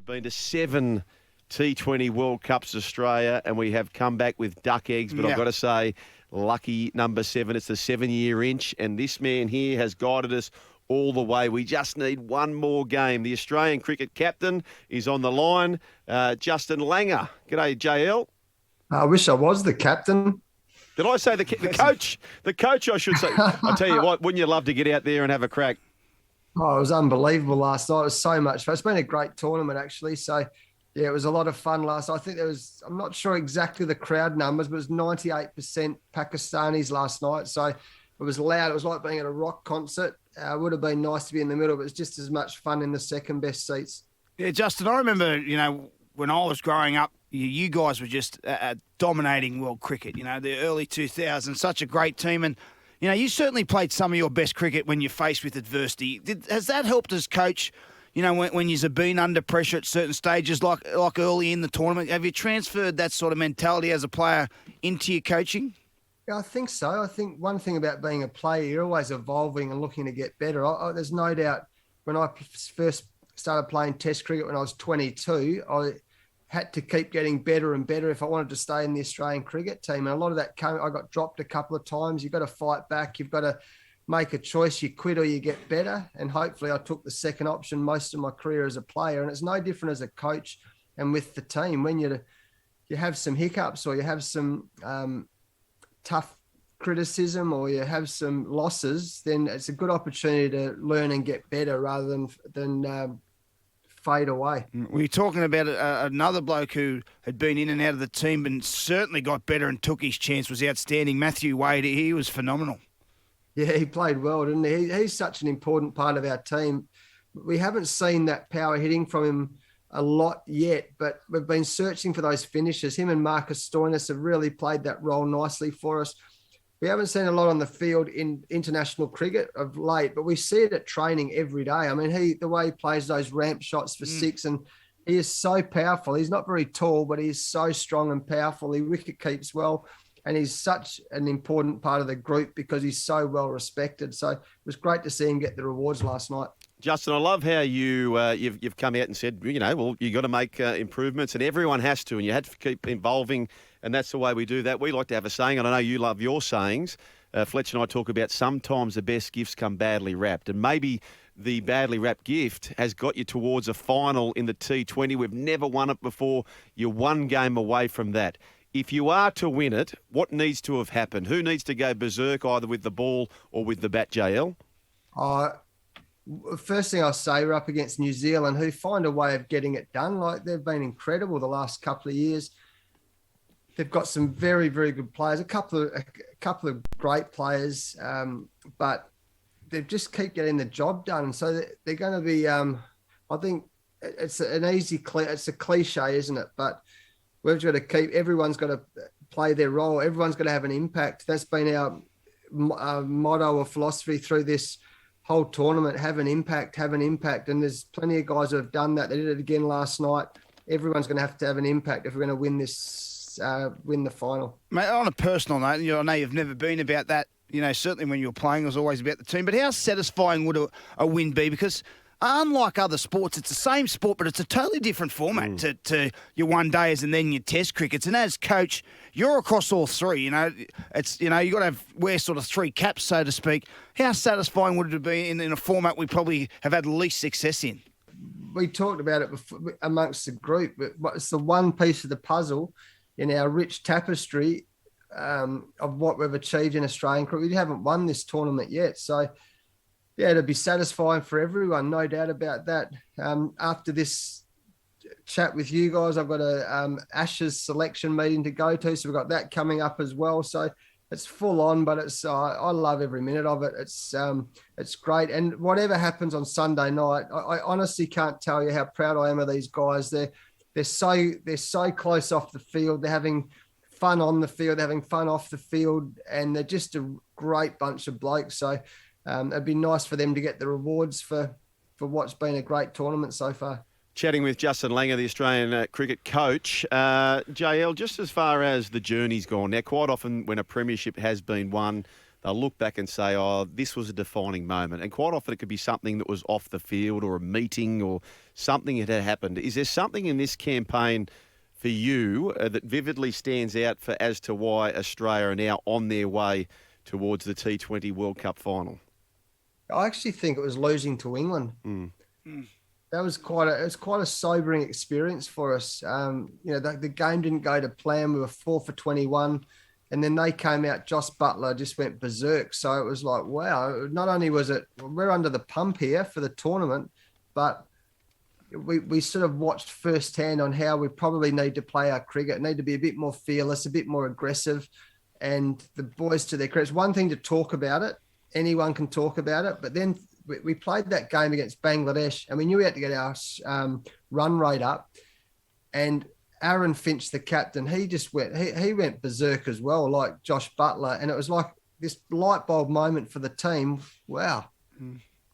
We've been to 7 T20 World Cups Australia, and we have come back with duck eggs. But I've got to say, lucky number 7. It's the 7-year inch, and this man here has guided us all the way. We just need one more game. The Australian cricket captain is on the line, Justin Langer. G'day, JL. I wish I was the captain. Did I say the coach? The coach, I should say. I tell you what, wouldn't you love to get out there and have a crack? Oh, it was unbelievable last night. It was so much fun. It's been a great tournament, actually. So, yeah, it was a lot of fun last night. I think I'm not sure exactly the crowd numbers, but it was 98% Pakistanis last night. So it was loud. It was like being at a rock concert. It would have been nice to be in the middle, but it was just as much fun in the second best seats. Yeah, Justin, I remember, when I was growing up, you guys were just dominating world cricket, the early 2000s, such a great team. And, you certainly played some of your best cricket when you're faced with adversity. Has that helped as coach, when you've been under pressure at certain stages, like early in the tournament? Have you transferred that sort of mentality as a player into your coaching? Yeah, I think so. I think one thing about being a player, you're always evolving and looking to get better. There's no doubt when I first started playing Test cricket when I was 22, I had to keep getting better and better if I wanted to stay in the Australian cricket team. And a lot of that I got dropped a couple of times. You've got to fight back. You've got to make a choice. You quit or you get better. And hopefully I took the second option most of my career as a player. And it's no different as a coach and with the team. When you have some hiccups or you have some tough criticism or you have some losses, then it's a good opportunity to learn and get better rather than fade away. We're talking about another bloke who had been in and out of the team and certainly got better and took his chance, was outstanding. Matthew Wade, he was phenomenal. Yeah, he played well, didn't he? He's such an important part of our team. We haven't seen that power hitting from him a lot yet, but we've been searching for those finishes. Him and Marcus Stoinis have really played that role nicely for us. We haven't seen a lot on the field in international cricket of late, but we see it at training every day. I mean, the way he plays those ramp shots for six, and he is so powerful. He's not very tall, but he's so strong and powerful. He wicket keeps well, and he's such an important part of the group because he's so well respected. So it was great to see him get the rewards last night. Justin, I love how you've come out and said, you got to make improvements, and everyone has to, and you had to keep evolving, and that's the way we do that. We like to have a saying, and I know you love your sayings. Fletcher and I talk about sometimes the best gifts come badly wrapped, and maybe the badly wrapped gift has got you towards a final in the T20. We've never won it before. You're one game away from that. If you are to win it, what needs to have happened? Who needs to go berserk either with the ball or with the bat, JL? First thing I'll say, we're up against New Zealand, who find a way of getting it done. Like, they've been incredible the last couple of years. They've got some very, very good players, a couple of great players, but they just keep getting the job done. And so they're going to be, I think it's a cliche, isn't it? But we've got to everyone's got to play their role. Everyone's got to have an impact. That's been our motto or philosophy through this whole tournament. Have an impact. And there's plenty of guys who have done that. They did it again last night. Everyone's going to have an impact if we're going to win win the final. Mate, on a personal note, I know you've never been about that. Certainly when you were playing, it was always about the team. But how satisfying would a win be? Because unlike other sports, it's the same sport, but it's a totally different format to your one days and then your test crickets. And as coach, you're across all three. It's you got to wear sort of three caps, so to speak. How satisfying would it be in a format we probably have had least success in? We talked about it before, amongst the group, but it's the one piece of the puzzle in our rich tapestry of what we've achieved in Australian cricket. We haven't won this tournament yet, so yeah, it'll be satisfying for everyone, no doubt about that. After this chat with you guys, I've got a Ashes selection meeting to go to, so we've got that coming up as well. So it's full on, but it's I love every minute of it. It's great, and whatever happens on Sunday night, I honestly can't tell you how proud I am of these guys. They're so close off the field. They're having fun on the field, they're having fun off the field, and they're just a great bunch of blokes. So it'd be nice for them to get the rewards for what's been a great tournament so far. Chatting with Justin Langer, the Australian cricket coach. JL, just as far as the journey's gone, now quite often when a premiership has been won, they'll look back and say, oh, this was a defining moment. And quite often it could be something that was off the field or a meeting or something that had happened. Is there something in this campaign for you that vividly stands out for as to why Australia are now on their way towards the T20 World Cup final? I actually think it was losing to England. That was quite a sobering experience for us. The game didn't go to plan. We were 4 for 21, and then they came out. Josh Butler just went berserk. So it was like, wow! Not only was it we're under the pump here for the tournament, but we sort of watched firsthand on how we probably need to play our cricket, need to be a bit more fearless, a bit more aggressive. And the boys, to their credit, it's one thing to talk about it. Anyone can talk about it. But then we played that game against Bangladesh, and we knew we had to get our run rate up. And Aaron Finch, the captain, he went berserk as well, like Josh Butler. And it was like this light bulb moment for the team. Wow.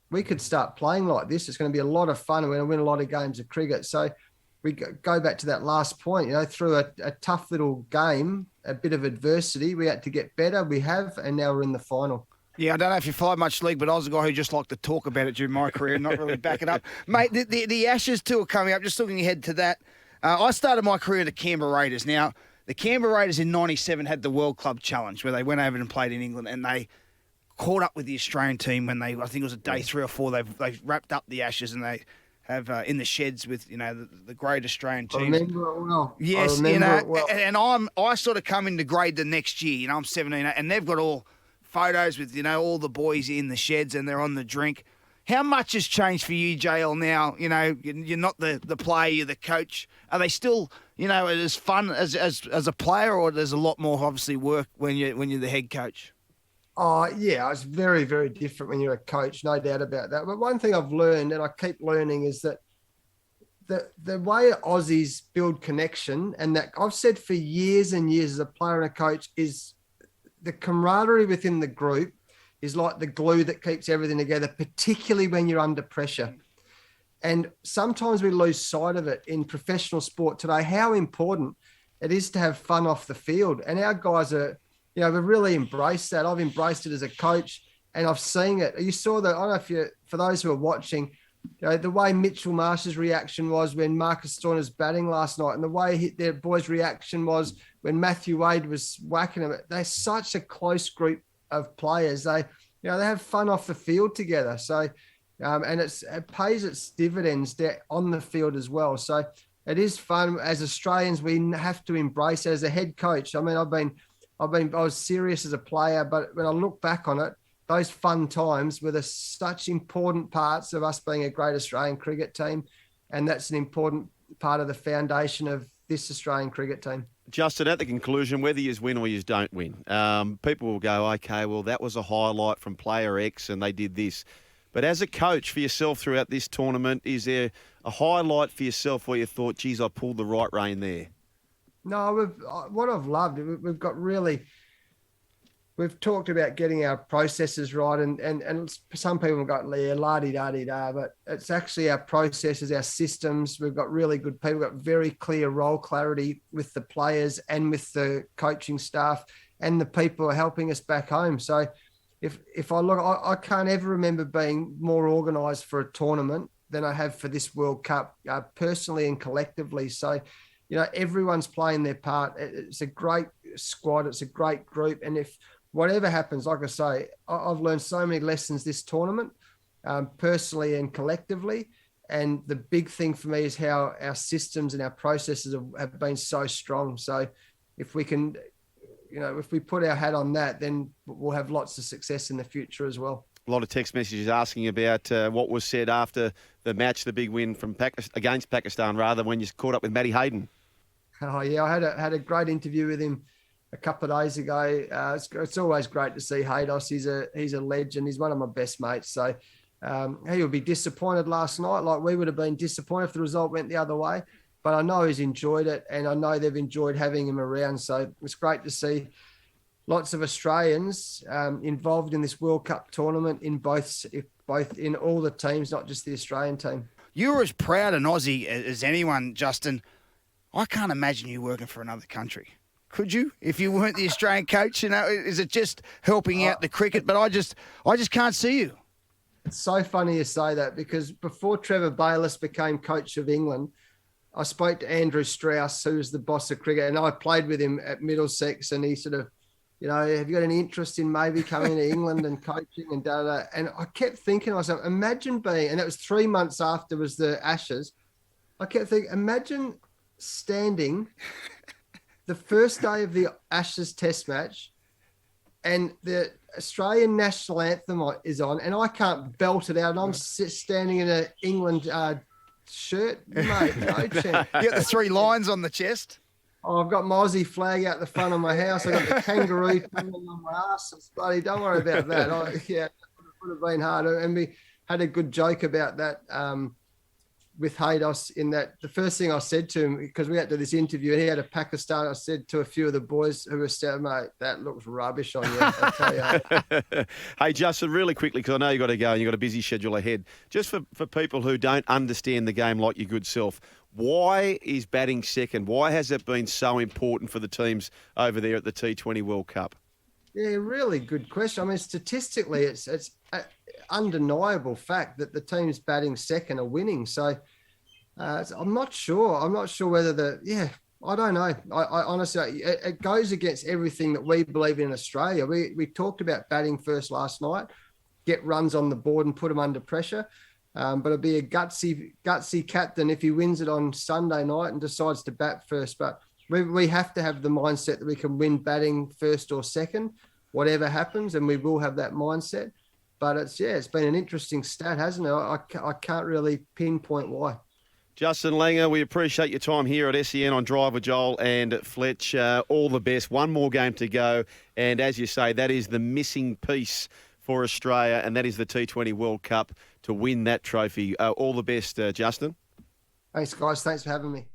We could start playing like this. It's going to be a lot of fun. We're going to win a lot of games of cricket. So we go back to that last point, through a tough little game, a bit of adversity, we had to get better. We have, and now we're in the final. Yeah, I don't know if you followed much league, but I was a guy who just liked to talk about it during my career and not really back it up. Mate, the Ashes tour coming up, just looking ahead to that. I started my career in the Canberra Raiders. Now, the Canberra Raiders in 97 had the World Club Challenge where they went over and played in England, and they caught up with the Australian team when I think it was a day 3 or 4, they wrapped up the Ashes, and they have in the sheds with the great Australian team. I remember it well. Yes, it well. And I sort of come into grade the next year. I'm 17, and they've got all photos with all the boys in the sheds, and they're on the drink. How much has changed for you, JL? Now you're not the player, you're the coach. Are they still as fun as a player, or there's a lot more obviously work when you're the head coach? Oh, yeah, it's very, very different when you're a coach, no doubt about that. But one thing I've learned, and I keep learning, is that the way Aussies build connection, and that I've said for years and years as a player and a coach, is the camaraderie within the group is like the glue that keeps everything together, particularly when you're under pressure. And sometimes we lose sight of it in professional sport today, how important it is to have fun off the field. And our guys are... we've really embraced that. I've embraced it as a coach, and I've seen it. You saw that. I don't know if for those who are watching, the way Mitchell Marsh's reaction was when Marcus Stoinis was batting last night, and the way their boys' reaction was when Matthew Wade was whacking them. They're such a close group of players. They have fun off the field together. So, and it pays its dividends there on the field as well. So it is fun. As Australians, we have to embrace it as a head coach. I mean, I was serious as a player, but when I look back on it, those fun times were such important parts of us being a great Australian cricket team. And that's an important part of the foundation of this Australian cricket team. Justin, at the conclusion, whether you win or you don't win, people will go, okay, well, that was a highlight from player X and they did this. But as a coach for yourself throughout this tournament, is there a highlight for yourself where you thought, geez, I pulled the right rein there? No, what I've loved, we've talked about getting our processes right, and some people have got la-di-da-di-da, but it's actually our processes, our systems. We've got really good people, we've got very clear role clarity with the players and with the coaching staff and the people who are helping us back home. So if I look, I can't ever remember being more organised for a tournament than I have for this World Cup, personally and collectively. So, everyone's playing their part. It's a great squad. It's a great group. And if whatever happens, like I say, I've learned so many lessons this tournament, personally and collectively. And the big thing for me is how our systems and our processes have been so strong. So if we can, if we put our hat on that, then we'll have lots of success in the future as well. A lot of text messages asking about what was said after the match, the big win from against Pakistan, rather, when you caught up with Matty Hayden. Oh yeah, I had a great interview with him a couple of days ago. It's always great to see Haydos. He's a legend. He's one of my best mates. So he would be disappointed last night, like we would have been disappointed if the result went the other way. But I know he's enjoyed it, and I know they've enjoyed having him around. So it's great to see lots of Australians involved in this World Cup tournament in both in all the teams, not just the Australian team. You're as proud an Aussie as anyone, Justin. I can't imagine you working for another country. Could you, if you weren't the Australian coach? You know, is it just helping out the cricket? But I just can't see you. It's so funny you say that, because before Trevor Bayliss became coach of England, I spoke to Andrew Strauss, who was the boss of cricket, and I played with him at Middlesex, and he sort of, you know, have you got any interest in maybe coming to England and coaching and da. And I kept thinking to myself, imagine being, and it was 3 months after was the Ashes. I kept thinking, imagine standing the first day of the Ashes Test match, and the Australian national anthem is on, and I can't belt it out, and I'm standing in an England shirt, mate. No chance. You got the 3 lines on the chest. Oh, I've got my Aussie flag out the front of my house. I've got the kangaroo thing on my ass. It's bloody, don't worry about that. It would have been hard. And we had a good joke about that with Haydos, in that the first thing I said to him, because we had to do this interview and he had a Pakistan, I said to a few of the boys who were standing, mate, that looks rubbish on you, I tell you. Hey, Justin, really quickly, because I know you've got to go and you've got a busy schedule ahead. Just for people who don't understand the game like your good self, why is batting second? Why has it been so important for the teams over there at the T20 World Cup? Yeah, really good question. I mean, statistically, it's an undeniable fact that the teams batting second are winning. So I'm not sure. I'm not sure whether I don't know. I honestly, it goes against everything that we believe in Australia. We talked about batting first last night, get runs on the board and put them under pressure. But it'd be a gutsy captain if he wins it on Sunday night and decides to bat first. But we have to have the mindset that we can win batting first or second, whatever happens, and we will have that mindset. But it's been an interesting stat, hasn't it? I can't really pinpoint why. Justin Langer, we appreciate your time here at SEN on Drive with Joel and Fletch. All the best. One more game to go. And as you say, that is the missing piece for Australia, and that is the T20 World Cup to win that trophy. All the best, Justin. Thanks, guys. Thanks for having me.